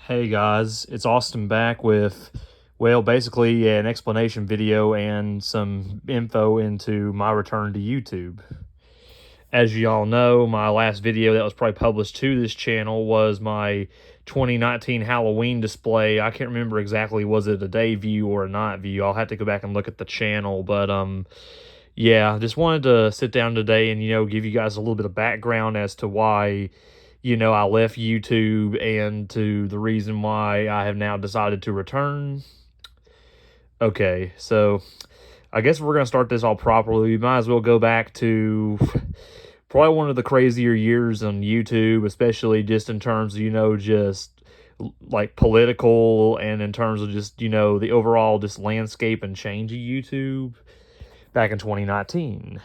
Hey guys, it's Austin back with, well, basically an explanation video and some info into my return to YouTube. As you all know, my last video that was probably published to this channel was my 2019 Halloween display. I can't remember exactly, was it a day view or a night view? I'll have to go back and look at the channel, but yeah, just wanted to sit down today and, give you guys a little bit of background as to why, I left YouTube and to the reason why I have now decided to return. Okay, so I guess if we're going to start this all properly, we might as well go back to probably one of the crazier years on YouTube, especially just in terms of, just like political and in terms of just, the overall just landscape and change of YouTube back in 2019.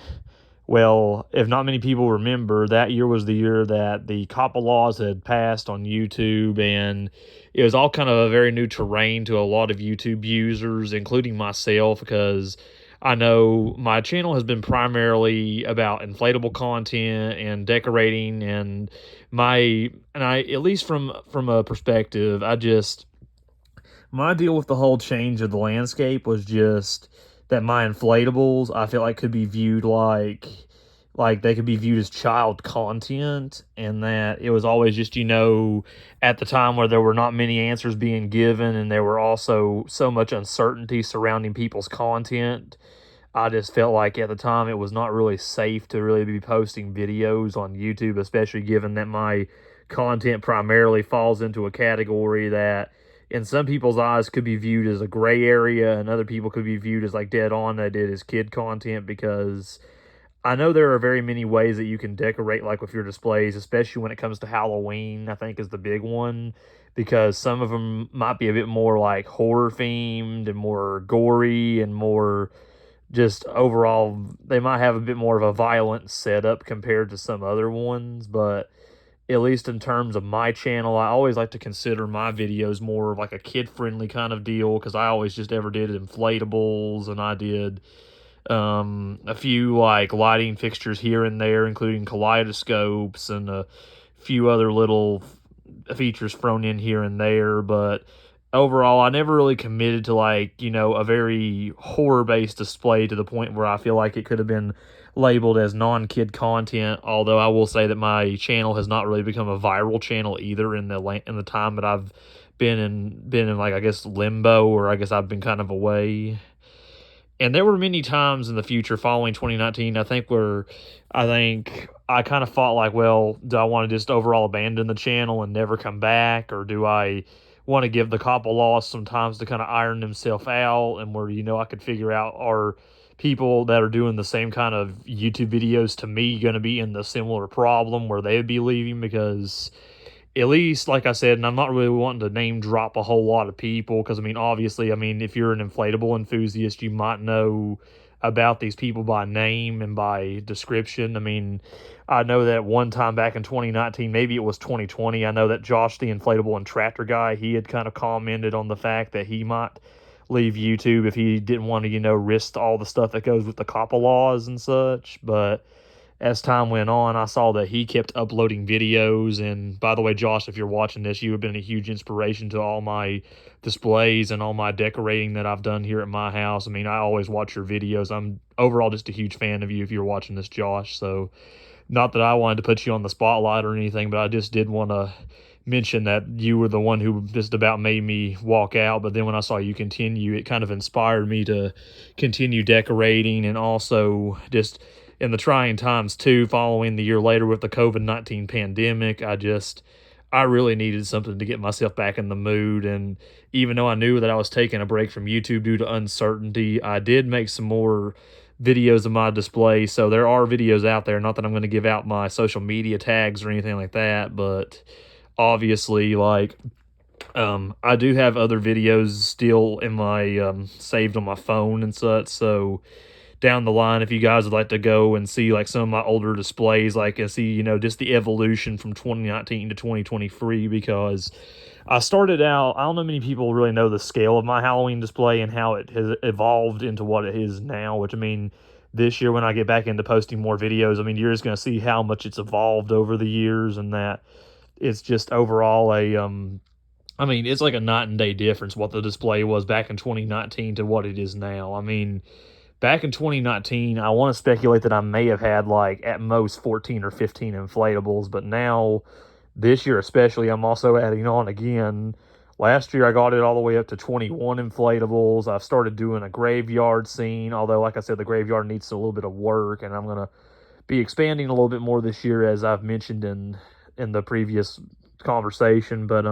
Well, if not many people remember, that year was the year that the COPPA laws had passed on YouTube, and it was all kind of a very new terrain to a lot of YouTube users, including myself, because I know my channel has been primarily about inflatable content and decorating, and I, at least from a perspective, my deal with the whole change of the landscape was just that my inflatables, I feel like, could be viewed like they could be viewed as child content, and that it was always just, at the time where there were not many answers being given and there were also so much uncertainty surrounding people's content. I just felt like at the time it was not really safe to really be posting videos on YouTube, especially given that my content primarily falls into a category that in some people's eyes could be viewed as a gray area, and other people could be viewed as like dead on that it is kid content, because I know there are very many ways that you can decorate like with your displays, especially when it comes to Halloween, I think is the big one, because some of them might be a bit more like horror themed and more gory and more just overall, they might have a bit more of a violent setup compared to some other ones. But at least in terms of my channel, I always like to consider my videos more of like a kid-friendly kind of deal, because I always just ever did inflatables, and I did a few like lighting fixtures here and there, including kaleidoscopes and a few other little features thrown in here and there. But overall, I never really committed to like, a very horror based display to the point where I feel like it could have been labeled as non-kid content. Although I will say that my channel has not really become a viral channel either in the time that I've been in like, I guess, limbo, or I guess I've been kind of away. And there were many times in the future following 2019, I think, where I think I kind of thought like, well, do I want to just overall abandon the channel and never come back, or do I want to give the COPPA laws some times to kind of iron themselves out, and where, I could figure out, are people that are doing the same kind of YouTube videos to me going to be in the similar problem where they would be leaving? Because at least, like I said, and I'm not really wanting to name drop a whole lot of people, because, I mean, obviously, I mean, if you're an inflatable enthusiast, you might know about these people by name and by description. I mean, I know that one time back in 2019, maybe it was 2020, I know that Josh, the inflatable and tractor guy, he had kind of commented on the fact that he might leave YouTube if he didn't want to, risk all the stuff that goes with the COPPA laws and such. But as time went on, I saw that he kept uploading videos. And by the way, Josh, if you're watching this, you have been a huge inspiration to all my displays and all my decorating that I've done here at my house. I mean, I always watch your videos. I'm overall just a huge fan of you if you're watching this, Josh. So, not that I wanted to put you on the spotlight or anything, but I just did want to mention that you were the one who just about made me walk out. But then when I saw you continue, it kind of inspired me to continue decorating, and also just in the trying times too, following the year later with the COVID-19 pandemic, I really needed something to get myself back in the mood. And even though I knew that I was taking a break from YouTube due to uncertainty, I did make some more videos of my display. So there are videos out there, not that I'm going to give out my social media tags or anything like that, but obviously, like, I do have other videos still in my saved on my phone and such. So down the line, if you guys would like to go and see like some of my older displays, like, and see, just the evolution from 2019 to 2023, because I started out, I don't know many people really know the scale of my Halloween display and how it has evolved into what it is now, which, I mean, this year when I get back into posting more videos, I mean, you're just going to see how much it's evolved over the years, and that it's just overall I mean, it's like a night and day difference what the display was back in 2019 to what it is now. I mean, back in 2019, I want to speculate that I may have had like at most 14 or 15 inflatables, but now this year especially, I'm also adding on again. Last year I got it all the way up to 21 inflatables. I've started doing a graveyard scene, although like I said, the graveyard needs a little bit of work, and I'm gonna be expanding a little bit more this year, as I've mentioned in the previous conversation. But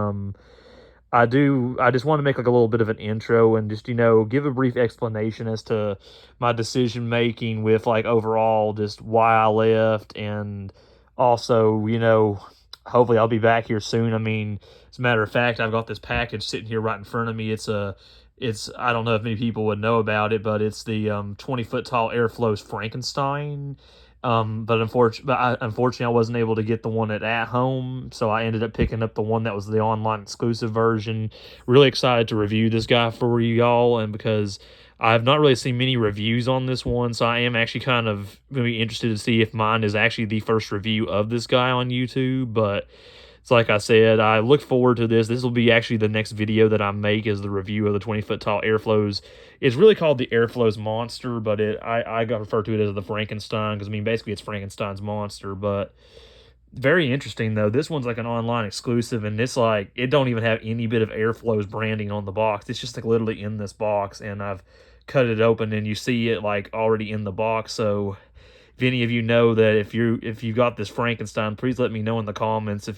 I just want to make like a little bit of an intro and just, give a brief explanation as to my decision making with like overall just why I left, and also, hopefully I'll be back here soon. I mean, as a matter of fact, I've got this package sitting here right in front of me. It's I don't know if many people would know about it, but it's the 20-foot tall Airflows Frankenstein. But unfortunately, I wasn't able to get the one at home, so I ended up picking up the one that was the online exclusive version. Really excited to review this guy for you all, and because I've not really seen many reviews on this one, so I am actually kind of going to be interested to see if mine is actually the first review of this guy on YouTube. But it's like I said, I look forward to this. This will be actually the next video that I make, is the review of the 20-foot tall Airflows. It's really called the Airflows Monster, but I got referred to it as the Frankenstein, because I mean basically it's Frankenstein's monster. But very interesting though. This one's like an online exclusive, and it's like it don't even have any bit of Airflows branding on the box. It's just like literally in this box, and I've cut it open and you see it like already in the box. So if any of you know that if you got this Frankenstein, please let me know in the comments if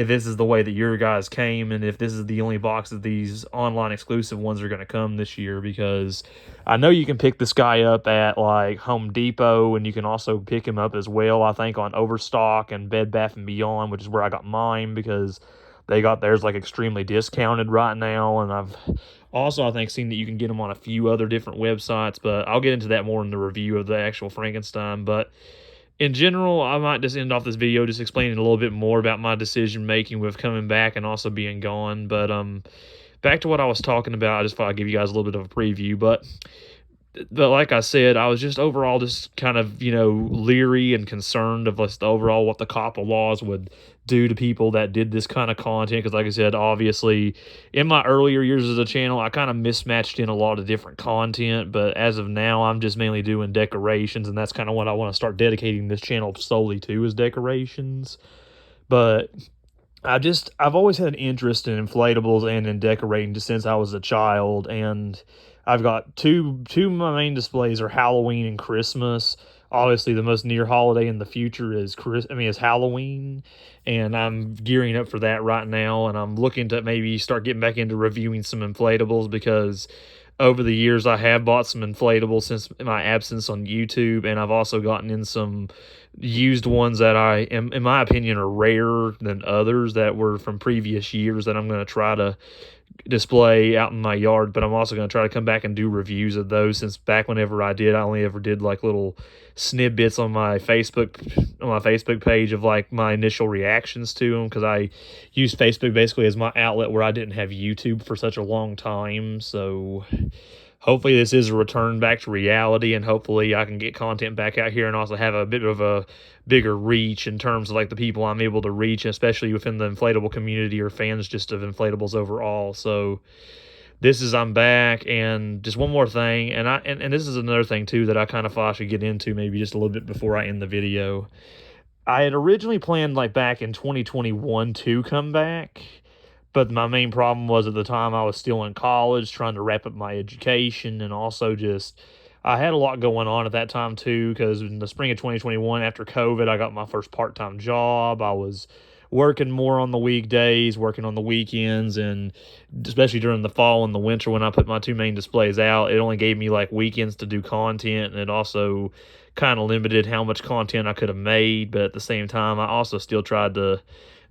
this is the way that your guys came, and if this is the only box of these online exclusive ones are going to come this year, because I know you can pick this guy up at like Home Depot, and you can also pick him up as well, I think, on Overstock and Bed Bath & Beyond, which is where I got mine, because they got theirs like extremely discounted right now. And I've also, I think, seen that you can get them on a few other different websites, but I'll get into that more in the review of the actual Frankenstein. But in general, I might just end off this video just explaining a little bit more about my decision making with coming back and also being gone. But back to what I was talking about, I just thought I'd give you guys a little bit of a preview. But like I said, I was just overall just kind of, leery and concerned of just overall what the COPPA laws would do to people that did this kind of content. Because like I said, obviously, in my earlier years as a channel, I kind of mismatched in a lot of different content. But as of now, I'm just mainly doing decorations, and that's kind of what I want to start dedicating this channel solely to, is decorations. But I've always had an interest in inflatables and in decorating just since I was a child, and I've got two of my main displays are Halloween and Christmas. Obviously, the most near holiday in the future is Halloween, and I'm gearing up for that right now, and I'm looking to maybe start getting back into reviewing some inflatables, because over the years I have bought some inflatables since my absence on YouTube, and I've also gotten in some used ones that in my opinion, are rarer than others that were from previous years that I'm going to try to display out in my yard. But I'm also going to try to come back and do reviews of those, since back whenever I only ever did like little snippets on my Facebook page of like my initial reactions to them, because I used Facebook basically as my outlet where I didn't have YouTube for such a long time. So hopefully this is a return back to reality, and hopefully I can get content back out here and also have a bit of a bigger reach in terms of like the people I'm able to reach, especially within the inflatable community or fans just of inflatables overall. So I'm back. And just one more thing, and this is another thing too that I kind of thought I should get into maybe just a little bit before I end the video. I had originally planned like back in 2021 to come back, but my main problem was at the time I was still in college trying to wrap up my education, and also just I had a lot going on at that time too, because in the spring of 2021, after COVID, I got my first part-time job. I was working more on the weekdays, working on the weekends, and especially during the fall and the winter when I put my two main displays out, it only gave me like weekends to do content, and it also kind of limited how much content I could have made. But at the same time, I also still tried to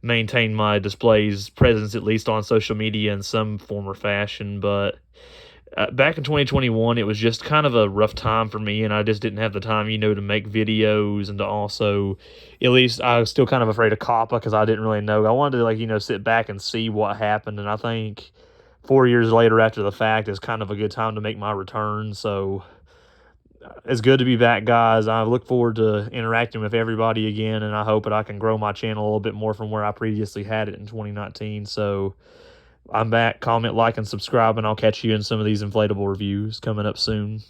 maintain my displays presence at least on social media in some form or fashion. But back in 2021, it was just kind of a rough time for me, and I just didn't have the time, to make videos, and to also, at least I was still kind of afraid of COPPA because I didn't really know. I wanted to, sit back and see what happened, and I think 4 years later after the fact is kind of a good time to make my return. So it's good to be back, guys. I look forward to interacting with everybody again, and I hope that I can grow my channel a little bit more from where I previously had it in 2019. So I'm back. Comment, like, and subscribe, and I'll catch you in some of these inflatable reviews coming up soon.